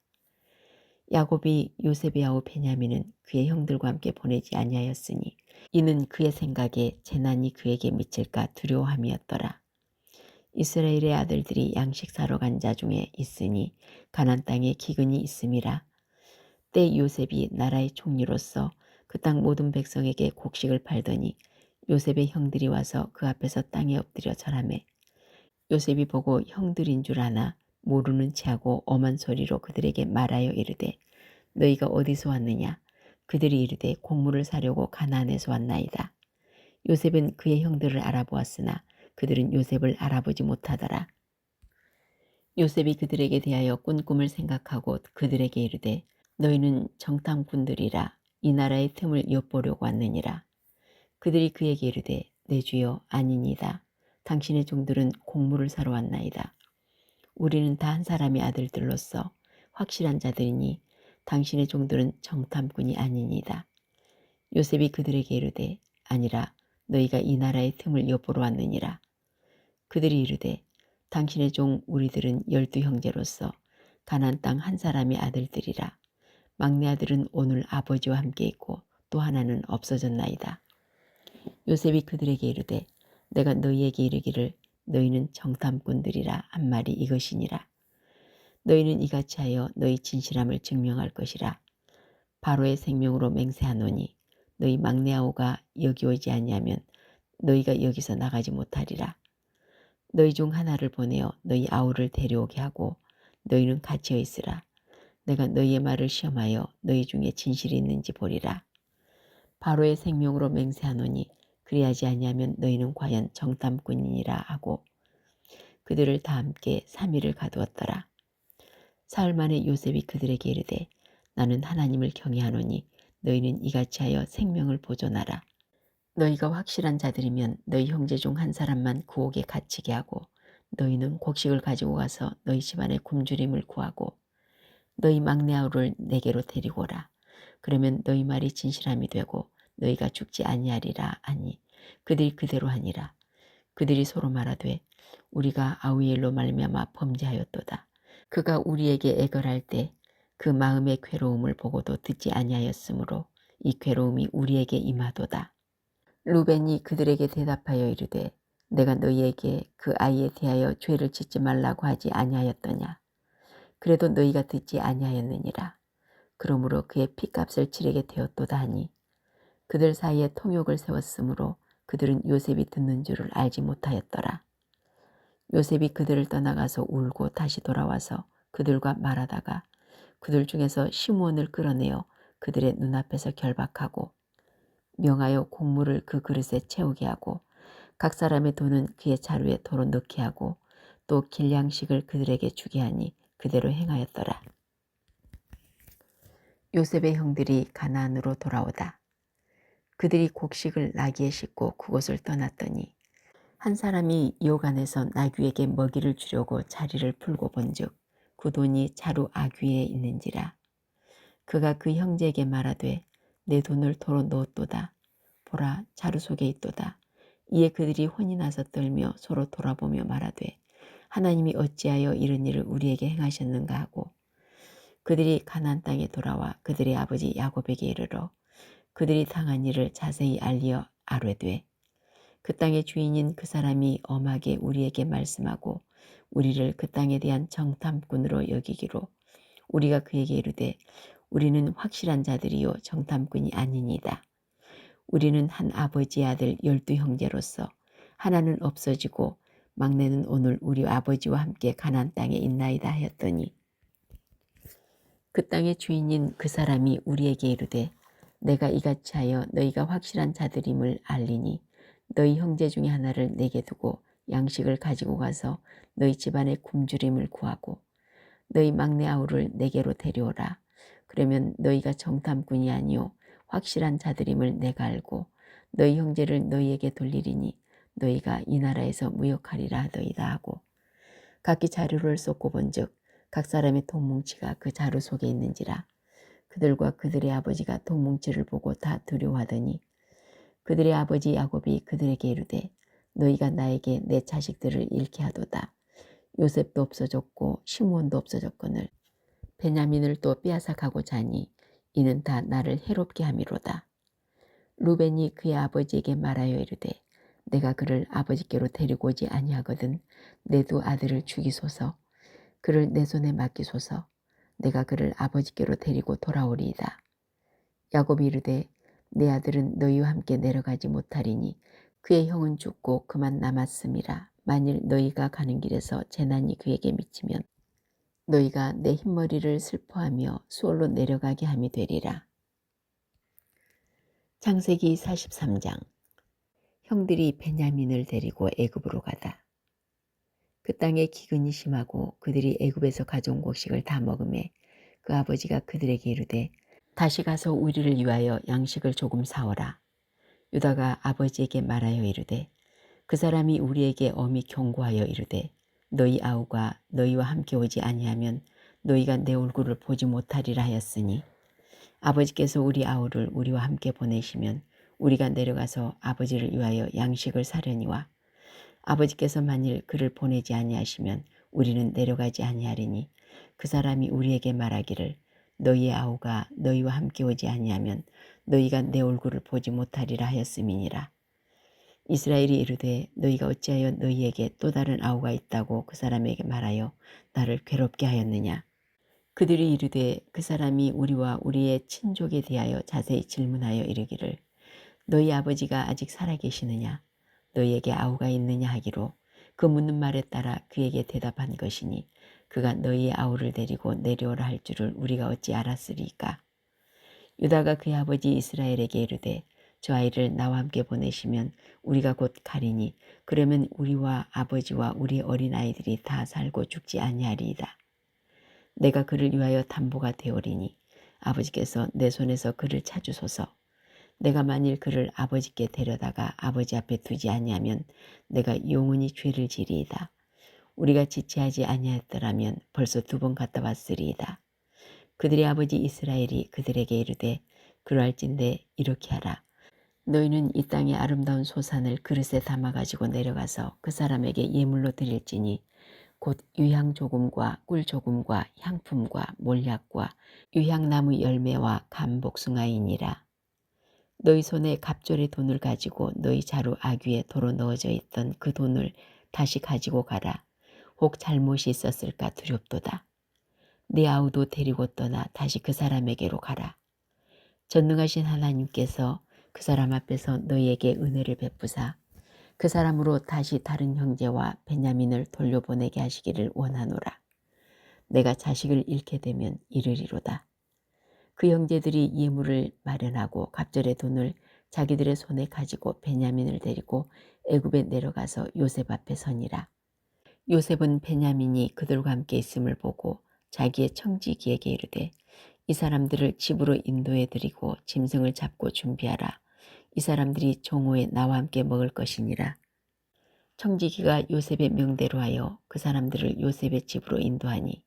야곱이 요셉의 아우 베냐민은 그의 형들과 함께 보내지 아니하였으니 이는 그의 생각에 재난이 그에게 미칠까 두려워함이었더라. 이스라엘의 아들들이 양식 사러 간 자 중에 있으니 가나안 땅에 기근이 있음이라. 때 요셉이 나라의 총리로서 그 땅 모든 백성에게 곡식을 팔더니 요셉의 형들이 와서 그 앞에서 땅에 엎드려 절하매 요셉이 보고 형들인 줄 아나 모르는 체하고 엄한 소리로 그들에게 말하여 이르되 너희가 어디서 왔느냐. 그들이 이르되 곡물을 사려고 가나안에서 왔나이다. 요셉은 그의 형들을 알아보았으나 그들은 요셉을 알아보지 못하더라. 요셉이 그들에게 대하여 꾼 꿈을 생각하고 그들에게 이르되 너희는 정탐꾼들이라 이 나라의 틈을 엿보려고 왔느니라. 그들이 그에게 이르되 내 주여 아니니이다. 당신의 종들은 곡물을 사러 왔나이다. 우리는 다 한 사람의 아들들로서 확실한 자들이니 당신의 종들은 정탐꾼이 아니니이다. 요셉이 그들에게 이르되 아니라 너희가 이 나라의 틈을 엿보러 왔느니라. 그들이 이르되 당신의 종 우리들은 12형제로서 가나안 땅 한 사람의 아들들이라. 막내 아들은 오늘 아버지와 함께 있고 또 하나는 없어졌나이다. 요셉이 그들에게 이르되 내가 너희에게 이르기를 너희는 정탐꾼들이라 한 말이 이것이니라. 너희는 이같이 하여 너희 진실함을 증명할 것이라. 바로의 생명으로 맹세하노니 너희 막내 아우가 여기 오지 아니하면 너희가 여기서 나가지 못하리라. 너희 중 하나를 보내어 너희 아우를 데려오게 하고 너희는 갇혀 있으라. 내가 너희의 말을 시험하여 너희 중에 진실이 있는지 보리라. 바로의 생명으로 맹세하노니 그리하지 아니하면 너희는 과연 정탐꾼이니라 하고 그들을 다 함께 3일을 가두었더라. 사흘 만에 요셉이 그들에게 이르되 나는 하나님을 경외하노니 너희는 이같이 하여 생명을 보존하라. 너희가 확실한 자들이면 너희 형제 중 한 사람만 구옥에 갇히게 하고 너희는 곡식을 가지고 가서 너희 집안의 굶주림을 구하고 너희 막내 아우를 내게로 데리고 오라. 그러면 너희 말이 진실함이 되고 너희가 죽지 아니하리라 하니 그들이 그대로 하니라. 그들이 서로 말하되 우리가 아우의 일로 말미암아 범죄하였도다. 그가 우리에게 애걸할 때 그 마음의 괴로움을 보고도 듣지 아니하였으므로 이 괴로움이 우리에게 임하도다. 루벤이 그들에게 대답하여 이르되 내가 너희에게 그 아이에 대하여 죄를 짓지 말라고 하지 아니하였더냐. 그래도 너희가 듣지 아니하였느니라. 그러므로 그의 핏값을 치르게 되었도다 하니 그들 사이에 통역을 세웠으므로 그들은 요셉이 듣는 줄을 알지 못하였더라. 요셉이 그들을 떠나가서 울고 다시 돌아와서 그들과 말하다가 그들 중에서 시므온을 끌어내어 그들의 눈앞에서 결박하고 명하여 곡물을 그 그릇에 채우게 하고 각 사람의 돈은 그의 자루에 도로 넣게 하고 또 길양식을 그들에게 주게 하니 그대로 행하였더라. 요셉의 형들이 가나안으로 돌아오다. 그들이 곡식을 나귀에 싣고 그곳을 떠났더니 한 사람이 요간에서 나귀에게 먹이를 주려고 자리를 풀고 본즉 그 돈이 자루 아귀에 있는지라. 그가 그 형제에게 말하되 내 돈을 도로 넣었도다. 보라 자루 속에 있도다. 이에 그들이 혼이 나서 떨며 서로 돌아보며 말하되 하나님이 어찌하여 이런 일을 우리에게 행하셨는가 하고 그들이 가나안 땅에 돌아와 그들의 아버지 야곱에게 이르러 그들이 당한 일을 자세히 알리어 아뢰되 그 땅의 주인인 그 사람이 엄하게 우리에게 말씀하고 우리를 그 땅에 대한 정탐꾼으로 여기기로 우리가 그에게 이르되 우리는 확실한 자들이요 정탐꾼이 아니니이다. 우리는 한 아버지의 아들 12형제로서 하나는 없어지고 막내는 오늘 우리 아버지와 함께 가나안 땅에 있나이다 하였더니 그 땅의 주인인 그 사람이 우리에게 이르되 내가 이같이 하여 너희가 확실한 자들임을 알리니 너희 형제 중에 하나를 내게 두고 양식을 가지고 가서 너희 집안의 굶주림을 구하고 너희 막내 아우를 내게로 데려오라. 그러면 너희가 정탐꾼이 아니요 확실한 자들임을 내가 알고 너희 형제를 너희에게 돌리리니 너희가 이 나라에서 무역하리라 하더이다 하고 각기 자루를 쏟고 본즉 각 사람의 돈뭉치가 그 자루 속에 있는지라. 그들과 그들의 아버지가 돈뭉치를 보고 다 두려워하더니 그들의 아버지 야곱이 그들에게 이르되 너희가 나에게 내 자식들을 잃게 하도다. 요셉도 없어졌고 시므온도 없어졌거늘 베냐민을 또 빼앗아가고자 하니 이는 다 나를 해롭게 함이로다. 루벤이 그의 아버지에게 말하여 이르되 내가 그를 아버지께로 데리고 오지 아니하거든 내 두 아들을 죽이소서. 그를 내 손에 맡기소서. 내가 그를 아버지께로 데리고 돌아오리이다. 야곱이 이르되 내 아들은 너희와 함께 내려가지 못하리니 그의 형은 죽고 그만 남았음이라. 만일 너희가 가는 길에서 재난이 그에게 미치면 너희가 내 흰머리를 슬퍼하며 수월로 내려가게 함이 되리라. 창세기 43장. 형들이 베냐민을 데리고 애굽으로 가다. 그 땅에 기근이 심하고 그들이 애굽에서 가져온 곡식을 다 먹음에 그 아버지가 그들에게 이르되 다시 가서 우리를 위하여 양식을 조금 사오라. 유다가 아버지에게 말하여 이르되 그 사람이 우리에게 엄히 경고하여 이르되 너희 아우가 너희와 함께 오지 아니하면 너희가 내 얼굴을 보지 못하리라 하였으니 아버지께서 우리 아우를 우리와 함께 보내시면 우리가 내려가서 아버지를 위하여 양식을 사려니와 아버지께서 만일 그를 보내지 아니하시면 우리는 내려가지 아니하리니 그 사람이 우리에게 말하기를 너희의 아우가 너희와 함께 오지 아니하면 너희가 내 얼굴을 보지 못하리라 하였음이니라. 이스라엘이 이르되 너희가 어찌하여 너희에게 또 다른 아우가 있다고 그 사람에게 말하여 나를 괴롭게 하였느냐. 그들이 이르되 그 사람이 우리와 우리의 친족에 대하여 자세히 질문하여 이르기를 너희 아버지가 아직 살아계시느냐 너희에게 아우가 있느냐 하기로 그 묻는 말에 따라 그에게 대답한 것이니 그가 너희의 아우를 데리고 내려오라 할 줄을 우리가 어찌 알았으리까. 유다가 그의 아버지 이스라엘에게 이르되 저 아이를 나와 함께 보내시면 우리가 곧 가리니 그러면 우리와 아버지와 우리 어린아이들이 다 살고 죽지 아니하리이다. 내가 그를 위하여 담보가 되오리니 아버지께서 내 손에서 그를 찾으소서. 내가 만일 그를 아버지께 데려다가 아버지 앞에 두지 아니하면 내가 영원히 죄를 지리이다. 우리가 지체하지 아니하였더라면 벌써 2번 갔다 왔으리이다. 그들의 아버지 이스라엘이 그들에게 이르되 그러할진대 이렇게 하라. 너희는 이 땅의 아름다운 소산을 그릇에 담아가지고 내려가서 그 사람에게 예물로 드릴지니 곧 유향 조금과 꿀 조금과 향품과 몰약과 유향나무 열매와 감 복숭아이니라. 너희 손에 갑절의 돈을 가지고 너희 자루 아귀에 도로 넣어져 있던 그 돈을 다시 가지고 가라. 혹 잘못이 있었을까 두렵도다. 네 아우도 데리고 떠나 다시 그 사람에게로 가라. 전능하신 하나님께서 그 사람 앞에서 너희에게 은혜를 베푸사 그 사람으로 다시 다른 형제와 베냐민을 돌려보내게 하시기를 원하노라. 내가 자식을 잃게 되면 이르리로다. 그 형제들이 예물을 마련하고 갑절의 돈을 자기들의 손에 가지고 베냐민을 데리고 애굽에 내려가서 요셉 앞에 서니라. 요셉은 베냐민이 그들과 함께 있음을 보고 자기의 청지기에게 이르되 이 사람들을 집으로 인도해 드리고 짐승을 잡고 준비하라. 이 사람들이 종호에 나와 함께 먹을 것이니라. 청지기가 요셉의 명대로 하여 그 사람들을 요셉의 집으로 인도하니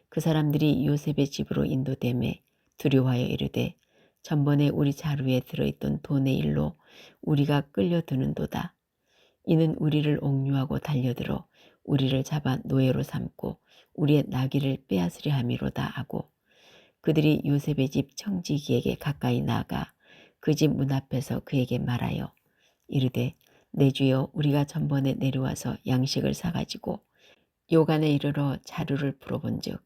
그 사람들이 요셉의 집으로 인도되매 두려워하여 이르되 전번에 우리 자루에 들어있던 돈의 일로 우리가 끌려드는도다. 이는 우리를 옥류하고 달려들어 우리를 잡아 노예로 삼고 우리의 나귀를 빼앗으려 함이로다 하고 그들이 요셉의 집 청지기에게 가까이 나아가 그 집 문 앞에서 그에게 말하여 이르되 내 주여 우리가 전번에 내려와서 양식을 사가지고 요간에 이르러 자루를 풀어본즉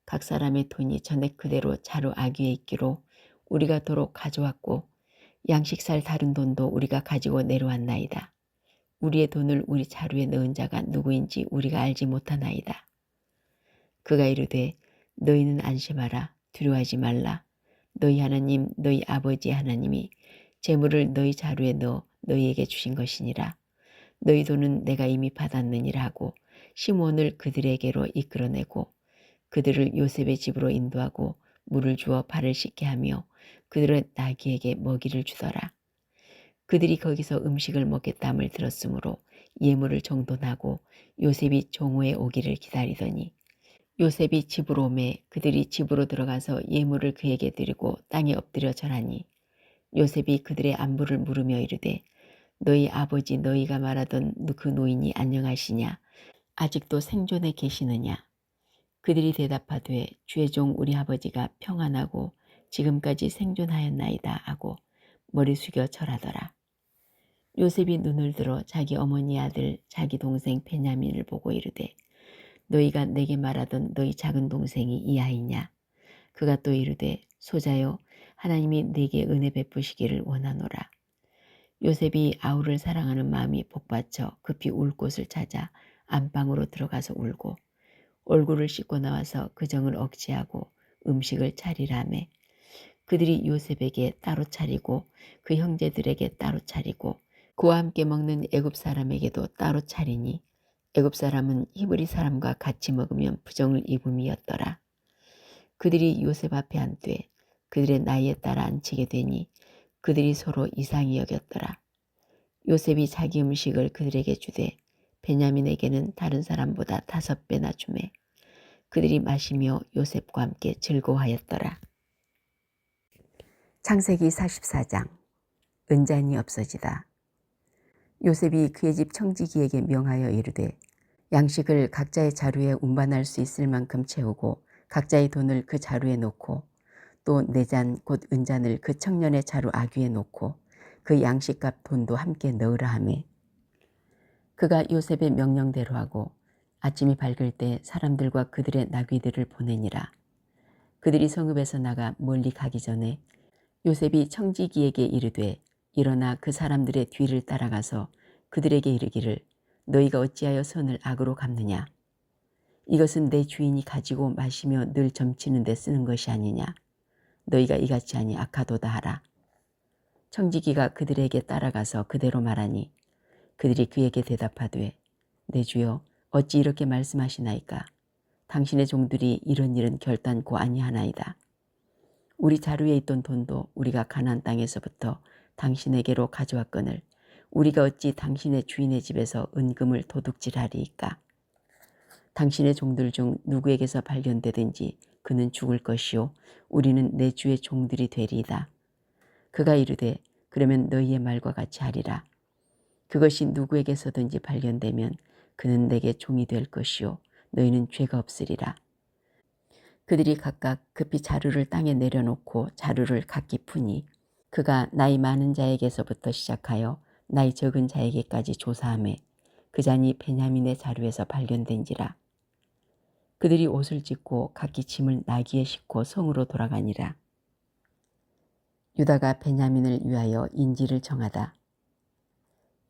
각 사람의 돈이 전에 그대로 자루 아귀에 있기로 우리가 도로 가져왔고 양식 살 다른 돈도 우리가 가지고 내려왔나이다. 우리의 돈을 우리 자루에 넣은 자가 누구인지 우리가 알지 못하나이다. 그가 이르되 너희는 안심하라. 두려워하지 말라. 너희 하나님 너희 아버지 하나님이 재물을 너희 자루에 넣어 너희에게 주신 것이니라. 너희 돈은 내가 이미 받았느니라 하고 시몬을 그들에게로 이끌어내고 그들을 요셉의 집으로 인도하고 물을 주어 발을 씻게 하며 그들의 나귀에게 먹이를 주더라. 그들이 거기서 음식을 먹겠다함을 들었으므로 예물을 정돈하고 요셉이 종호에 오기를 기다리더니 요셉이 집으로 오매 그들이 집으로 들어가서 예물을 그에게 드리고 땅에 엎드려 절하니 요셉이 그들의 안부를 물으며 이르되 너희 아버지 너희가 말하던 그 노인이 안녕하시냐? 아직도 생존해 계시느냐? 그들이 대답하되 주의 종 우리 아버지가 평안하고 지금까지 생존하였나이다 하고 머리 숙여 절하더라. 요셉이 눈을 들어 자기 어머니 아들 자기 동생 베냐민을 보고 이르되 너희가 내게 말하던 너희 작은 동생이 이 아이냐? 그가 또 이르되 소자여 하나님이 내게 은혜 베푸시기를 원하노라. 요셉이 아우를 사랑하는 마음이 복받쳐 급히 울 곳을 찾아 안방으로 들어가서 울고 얼굴을 씻고 나와서 그 정을 억제하고 음식을 차리라매 그들이 요셉에게 따로 차리고 그 형제들에게 따로 차리고 그와 함께 먹는 애굽 사람에게도 따로 차리니 애굽 사람은 히브리 사람과 같이 먹으면 부정을 입음이었더라. 그들이 요셉 앞에 앉되 그들의 나이에 따라 앉히게 되니 그들이 서로 이상히 여겼더라. 요셉이 자기 음식을 그들에게 주되 베냐민에게는 다른 사람보다 5배나 주매 그들이 마시며 요셉과 함께 즐거워하였더라. 창세기 44장 은잔이 없어지다. 요셉이 그의 집 청지기에게 명하여 이르되 양식을 각자의 자루에 운반할 수 있을 만큼 채우고 각자의 돈을 그 자루에 놓고 또 4잔 곧 은잔을 그 청년의 자루 아귀에 놓고 그 양식값 돈도 함께 넣으라 하매 그가 요셉의 명령대로 하고 아침이 밝을 때 사람들과 그들의 나귀들을 보내니라. 그들이 성읍에서 나가 멀리 가기 전에 요셉이 청지기에게 이르되 일어나 그 사람들의 뒤를 따라가서 그들에게 이르기를 너희가 어찌하여 손을 악으로 갚느냐? 이것은 내 주인이 가지고 마시며 늘 점치는 데 쓰는 것이 아니냐? 너희가 이같이 하니 악하도다 하라. 청지기가 그들에게 따라가서 그대로 말하니 그들이 그에게 대답하되 내 주여 어찌 이렇게 말씀하시나이까? 당신의 종들이 이런 일은 결단코 아니하나이다. 우리 자루에 있던 돈도 우리가 가나안 땅에서부터 당신에게로 가져왔거늘 우리가 어찌 당신의 주인의 집에서 은금을 도둑질하리이까. 당신의 종들 중 누구에게서 발견되든지 그는 죽을 것이요 우리는 내 주의 종들이 되리이다. 그가 이르되 그러면 너희의 말과 같이 하리라. 그것이 누구에게서든지 발견되면 그는 내게 종이 될 것이요 너희는 죄가 없으리라. 그들이 각각 급히 자루를 땅에 내려놓고 자루를 각기 푸니 그가 나이 많은 자에게서부터 시작하여 나이 적은 자에게까지 조사하매 그 잔이 베냐민의 자루에서 발견된지라. 그들이 옷을 찢고 각기 짐을 나귀에 싣고 성으로 돌아가니라. 유다가 베냐민을 위하여 인지를 정하다.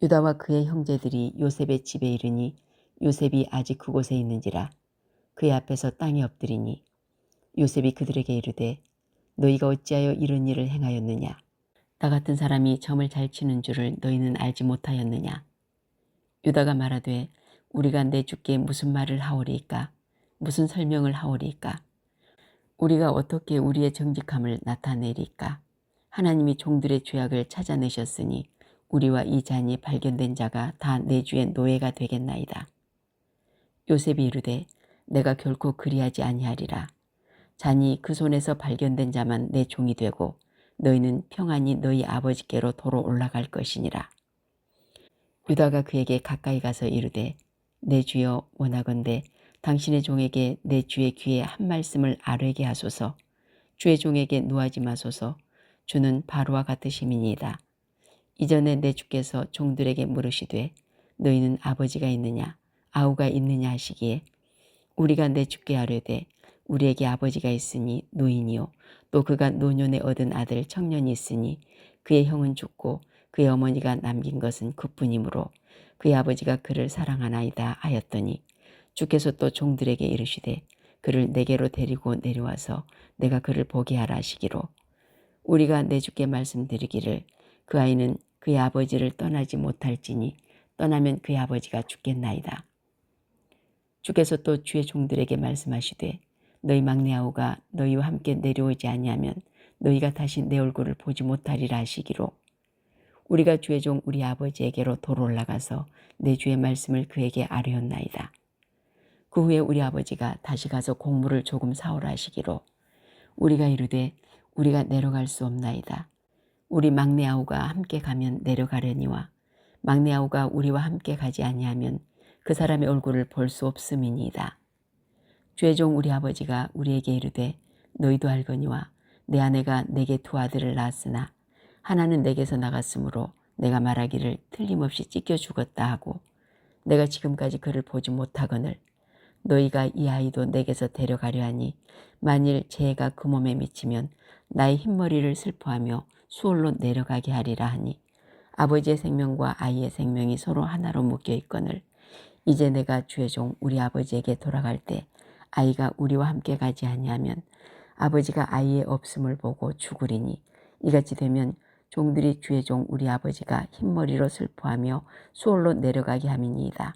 유다와 그의 형제들이 요셉의 집에 이르니 요셉이 아직 그곳에 있는지라. 그의 앞에서 땅에 엎드리니 요셉이 그들에게 이르되 너희가 어찌하여 이런 일을 행하였느냐. 나 같은 사람이 점을 잘 치는 줄을 너희는 알지 못하였느냐. 유다가 말하되 우리가 내 주께 무슨 말을 하오리이까. 무슨 설명을 하오리이까. 우리가 어떻게 우리의 정직함을 나타내리까. 하나님이 종들의 죄악을 찾아내셨으니 우리와 이 잔이 발견된 자가 다 내 주의 노예가 되겠나이다. 요셉이 이르되 내가 결코 그리하지 아니하리라. 잔이 그 손에서 발견된 자만 내 종이 되고 너희는 평안히 너희 아버지께로 도로 올라갈 것이니라. 유다가 그에게 가까이 가서 이르되 내 주여 원하건대 당신의 종에게 내 주의 귀에 한 말씀을 아뢰게 하소서. 주의 종에게 노하지 마소서. 주는 바로와 같으심이니이다. 이전에 내 주께서 종들에게 물으시되 너희는 아버지가 있느냐 아우가 있느냐 하시기에 우리가 내 주께 아뢰되 우리에게 아버지가 있으니 노인이요 또 그가 노년에 얻은 아들 청년이 있으니 그의 형은 죽고 그의 어머니가 남긴 것은 그뿐이므로 그의 아버지가 그를 사랑하나이다 하였더니 주께서 또 종들에게 이르시되 그를 내게로 데리고 내려와서 내가 그를 보게 하라 하시기로 우리가 내 주께 말씀드리기를 그 아이는 그의 아버지를 떠나지 못할지니 떠나면 그의 아버지가 죽겠나이다. 주께서 또 주의 종들에게 말씀하시되 너희 막내 아우가 너희와 함께 내려오지 아니하면 너희가 다시 내 얼굴을 보지 못하리라 하시기로 우리가 주의 종 우리 아버지에게로 도로 올라가서 내 주의 말씀을 그에게 아뢰었나이다. 그 후에 우리 아버지가 다시 가서 곡물을 조금 사오라 하시기로 우리가 이르되 우리가 내려갈 수 없나이다. 우리 막내 아우가 함께 가면 내려가려니와 막내 아우가 우리와 함께 가지 아니하면 그 사람의 얼굴을 볼 수 없음이니이다. 주의 종 우리 아버지가 우리에게 이르되 너희도 알거니와 내 아내가 내게 두 아들을 낳았으나 하나는 내게서 나갔으므로 내가 말하기를 틀림없이 찢겨 죽었다 하고 내가 지금까지 그를 보지 못하거늘 너희가 이 아이도 내게서 데려가려 하니 만일 재해가 그 몸에 미치면 나의 흰머리를 슬퍼하며 수월로 내려가게 하리라 하니 아버지의 생명과 아이의 생명이 서로 하나로 묶여 있거늘 이제 내가 주의 종 우리 아버지에게 돌아갈 때 아이가 우리와 함께 가지 아니하면 아버지가 아이의 없음을 보고 죽으리니 이같이 되면 종들이 주의 종 우리 아버지가 흰머리로 슬퍼하며 수월로 내려가게 함이니이다.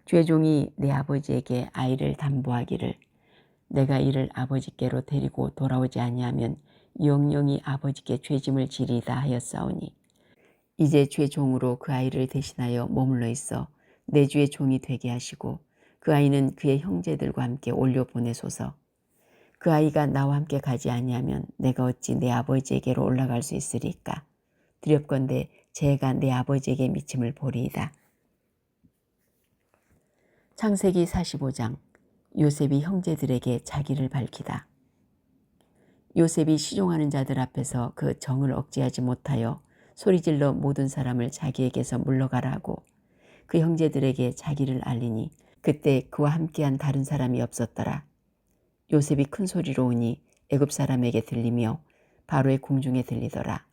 주의 종이 내 아버지에게 아이를 담보하기를 내가 이를 아버지께로 데리고 돌아오지 아니하면 영영이 아버지께 죄짐을 지리이다 하였사오니 이제 주의 종으로 그 아이를 대신하여 머물러 있어 내 주의 종이 되게 하시고 그 아이는 그의 형제들과 함께 올려 보내소서. 그 아이가 나와 함께 가지 아니하면 내가 어찌 내 아버지에게로 올라갈 수 있으리까. 두렵건대 재해가 내 아버지에게 미침을 보리이다. 창세기 45장 요셉이 형제들에게 자기를 밝히다. 요셉이 시종하는 자들 앞에서 그 정을 억제하지 못하여 소리질러 모든 사람을 자기에게서 물러가라 하고 그 형제들에게 자기를 알리니 그때 그와 함께한 다른 사람이 없었더라. 요셉이 큰 소리로 오니 애굽 사람에게 들리며 바로의 궁중에 들리더라.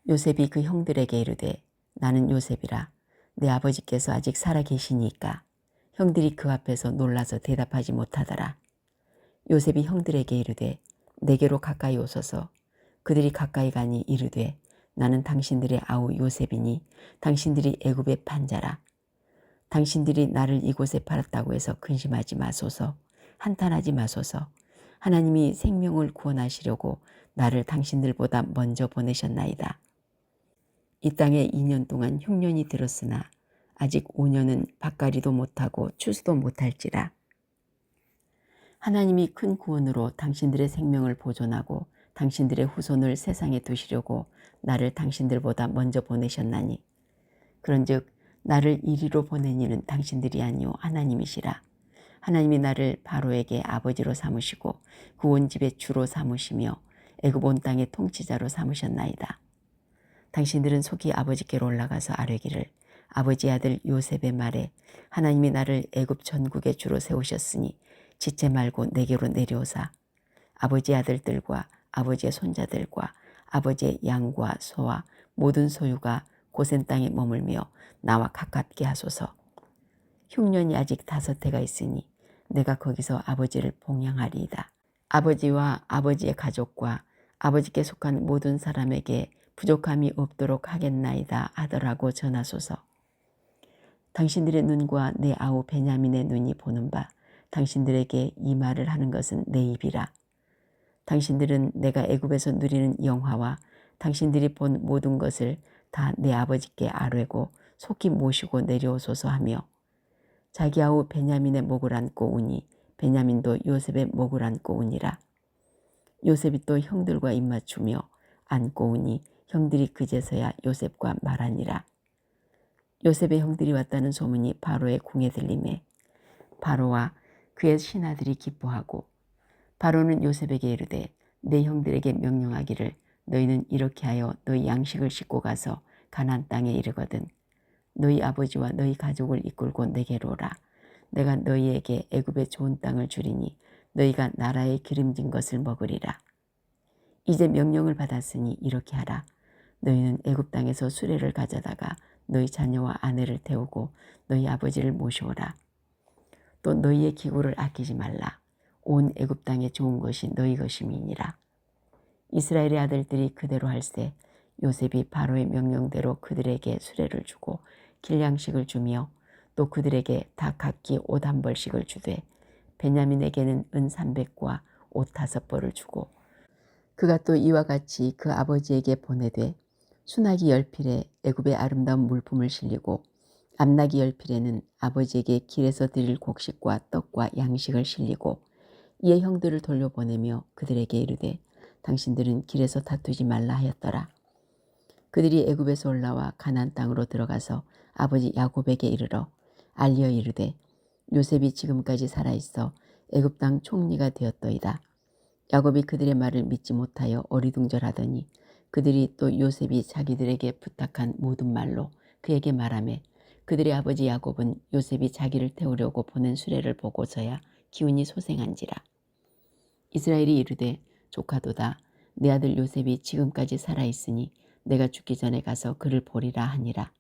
요셉이 그 형들에게 이르되 나는 요셉이라. 내 아버지께서 아직 살아 계시니까. 형들이 그 앞에서 놀라서 대답하지 못하더라. 요셉이 형들에게 이르되 내게로 가까이 오소서. 그들이 가까이 가니 이르되 나는 당신들의 아우 요셉이니 당신들이 애굽의 판자라. 당신들이 나를 이곳에 팔았다고 해서 근심하지 마소서. 한탄하지 마소서. 하나님이 생명을 구원하시려고 나를 당신들보다 먼저 보내셨나이다. 이 땅에 2년 동안 흉년이 들었으나 아직 5년은 밭갈이도 못하고 추수도 못할지라. 하나님이 큰 구원으로 당신들의 생명을 보존하고 당신들의 후손을 세상에 두시려고 나를 당신들보다 먼저 보내셨나니 그런즉 나를 이리로 보낸 이는 당신들이 아니요 하나님이시라. 하나님이 나를 바로에게 아버지로 삼으시고 그 온 집의 주로 삼으시며 애굽 온 땅의 통치자로 삼으셨나이다. 당신들은 속히 아버지께로 올라가서 아뢰기를 아버지 아들 요셉의 말에 하나님이 나를 애굽 전국의 주로 세우셨으니 지체 말고 내게로 내려오사 아버지 아들들과 아버지의 손자들과 아버지의 양과 소와 모든 소유가 고센 땅에 머물며 나와 가깝게 하소서. 흉년이 아직 5해가 있으니 내가 거기서 아버지를 봉양하리이다. 아버지와 아버지의 가족과 아버지께 속한 모든 사람에게 부족함이 없도록 하겠나이다 하더라고 전하소서. 당신들의 눈과 내 아우 베냐민의 눈이 보는 바 당신들에게 이 말을 하는 것은 내 입이라. 당신들은 내가 애굽에서 누리는 영화와 당신들이 본 모든 것을 다 내 아버지께 아뢰고 속히 모시고 내려오소서 하며 자기 아우 베냐민의 목을 안고 우니 베냐민도 요셉의 목을 안고 우니라. 요셉이 또 형들과 입맞추며 안고 우니 형들이 그제서야 요셉과 말하니라. 요셉의 형들이 왔다는 소문이 바로의 궁에 들리매 바로와 그의 신하들이 기뻐하고 바로는 요셉에게 이르되 내 형들에게 명령하기를 너희는 이렇게 하여 너희 양식을 싣고 가서 가나안 땅에 이르거든 너희 아버지와 너희 가족을 이끌고 내게로 오라. 내가 너희에게 애굽의 좋은 땅을 주리니 너희가 나라의 기름진 것을 먹으리라. 이제 명령을 받았으니 이렇게 하라. 너희는 애굽 땅에서 수레를 가져다가 너희 자녀와 아내를 태우고 너희 아버지를 모셔오라. 또 너희의 기구를 아끼지 말라. 온 애굽 땅에 좋은 것이 너희 것임이니라. 이스라엘의 아들들이 그대로 할세 요셉이 바로의 명령대로 그들에게 수레를 주고 길양식을 주며 또 그들에게 다 각기 옷 1벌씩을 주되 베냐민에게는 은 300과 옷 5벌을 주고 그가 또 이와 같이 그 아버지에게 보내되 수나기 10필에 애굽의 아름다운 물품을 실리고 암나기 10필에는 아버지에게 길에서 드릴 곡식과 떡과 양식을 실리고 이에 형들을 돌려보내며 그들에게 이르되 당신들은 길에서 다투지 말라 하였더라. 그들이 애굽에서 올라와 가나안 땅으로 들어가서 아버지 야곱에게 이르러 알려 이르되 요셉이 지금까지 살아있어 애굽 땅 총리가 되었더이다. 야곱이 그들의 말을 믿지 못하여 어리둥절하더니 그들이 또 요셉이 자기들에게 부탁한 모든 말로 그에게 말하매 그들의 아버지 야곱은 요셉이 자기를 태우려고 보낸 수레를 보고서야 기운이 소생한지라. 이스라엘이 이르되 조카도다 내 아들 요셉이 지금까지 살아있으니 내가 죽기 전에 가서 그를 보리라 하니라.